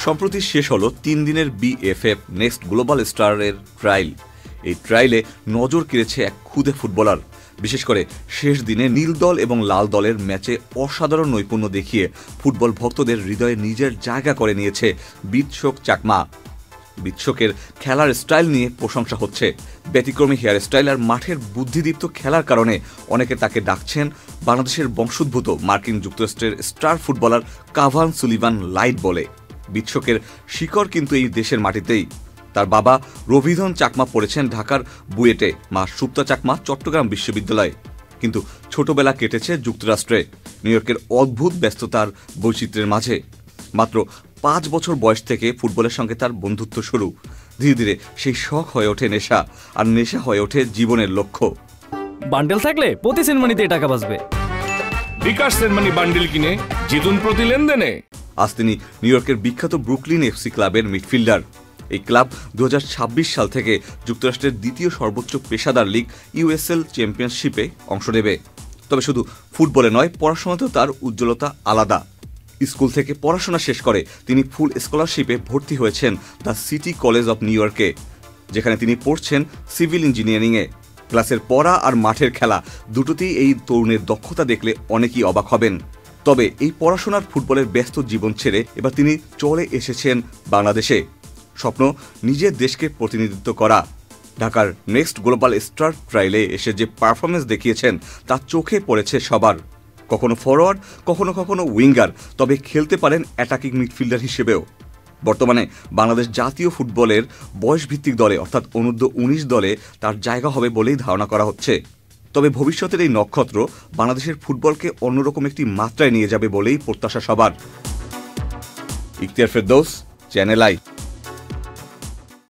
সম্প্রতি শেষ হলো ৩ দিনের বিএফএফ নেক্সট গ্লোবাল স্টারের ট্রায়াল। এই ট্রায়ালে নজর কেড়েছে এক ক্ষুদে ফুটবলার। বিশেষ করে শেষ দিনে নীল দল এবং লাল দলের ম্যাচে অসাধারণ নৈপুণ্য দেখিয়ে ফুটবল ভক্তদের হৃদয়ে নিজের জায়গা করে নিয়েছে বিৎশোক চাকমা। বিৎশোকের খেলার স্টাইল নিয়ে প্রশংসা হচ্ছে। ব্যতিক্রমী হেয়ার স্টাইল আর মাঠের বুদ্ধিদীপ্ত খেলার কারণে অনেকে তাকে ডাকছেন বাংলাদেশের বংশোদ্ভূত মার্কিন যুক্তরাষ্ট্রের star footballer Cavan Sullivan light বলে। বিৎশোকের শিকড় কিন্তু এই দেশের মাটিতেই। তার বাবা রবিধন চাকমা পড়েছেন ঢাকার বুয়েটে, মা সুপ্তা চাকমা চট্টগ্রাম বিশ্ববিদ্যালয়ে, কিন্তু ছোটবেলা কেটেছে যুক্তরাষ্ট্রে, নিউ ইয়র্কের অদ্ভুত ব্যস্ততার বৈচিত্র্যের মাঝে। মাত্র 5 বছর বয়স থেকে ফুটবলের সঙ্গে তার বন্ধুত্ব শুরু। ধীরে ধীরে সেই শখ হয়ে ওঠে নেশা, আর নেশা হয়ে ওঠে জীবনের লক্ষ্য। বান্ডেল থাকলে প্রতি সেনমানিতে টাকা বাঁচবে। বিকাশ সেনমানি বান্ডেল কিনে জিতুন প্রতি লেনদেনে। আজ তিনি নিউ ইয়র্কের বিখ্যাত ব্রুকলিন এফসি ক্লাবের মিডফিল্ডার। এই ক্লাব 2026 সাল থেকে যুক্তরাষ্ট্রের দ্বিতীয় সর্বোচ্চ পেশাদার লীগ ইউএসএল চ্যাম্পিয়নশিপে অংশ নেবে। তবে শুধু ফুটবলে নয়, পড়াশোনাতেও তার উজ্জ্বলতা আলাদা। স্কুল থেকে পড়াশোনা শেষ করে তিনি ফুল স্কলারশিপে ভর্তি হয়েছেন the city college of new ইয়র্কে, যেখানে তিনি পড়ছেন সিভিল ইঞ্জিনিয়ারিংয়ে। ক্লাসের পড়া আর মাঠের খেলা দুটোতেই এই তরুণের দক্ষতা দেখলে অনেকেই অবাক হবেন। তবে এই পড়াশোনার ফুটবলের ব্যস্ত জীবন ছেড়ে এবার তিনি চলে এসেছেন বাংলাদেশে। স্বপ্ন নিজের দেশকে প্রতিনিধিত্ব করা। ঢাকার নেক্সট গ্লোবাল স্টার ট্রায়ালে এসে যে পারফরমেন্স দেখিয়েছেন তা চোখে পড়েছে সবার। কখনো ফরওয়ার্ড, কখনো কখনো উইঙ্গার, তবে খেলতে পারেন অ্যাটাকিং মিডফিল্ডার হিসেবেও। বর্তমানে বাংলাদেশ জাতীয় ফুটবলের বয়সভিত্তিক দলে অর্থাৎ অনূর্ধ্ব 19 দলে তার জায়গা হবে বলেই ধারণা করা হচ্ছে। তবে ভবিষ্যতের এই নক্ষত্র বাংলাদেশের ফুটবলকে অন্যরকম একটি মাত্রায় নিয়ে যাবে বলেই প্রত্যাশা সবার। Ikhtiyar Ferdous, channel I.